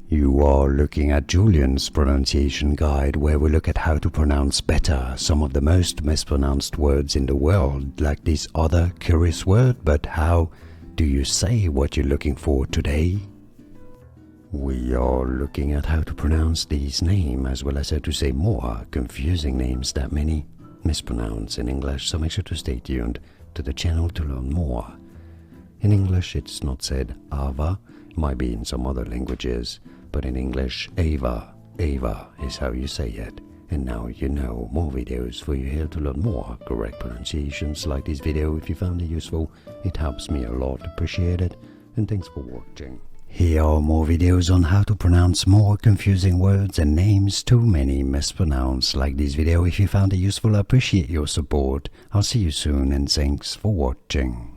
You are looking at Julian's pronunciation guide, where we look at how to pronounce better some of the most mispronounced words in the world, like this other curious word. But how do you say what you're looking for today? We are looking at how to pronounce these names, as well as how to say more confusing names that many mispronounce in English, so make sure to stay tuned to the channel to learn more. In English it's not said Ava, it might be in some other languages, but in English Ava is how you say it. And now you know. More videos for you here to learn more correct pronunciations. Like this video if you found it useful, it helps me a lot, appreciate it, and thanks for watching. Here are more videos on how to pronounce more confusing words and names too many mispronounced. Like this video if you found it useful, I appreciate your support. I'll see you soon and thanks for watching.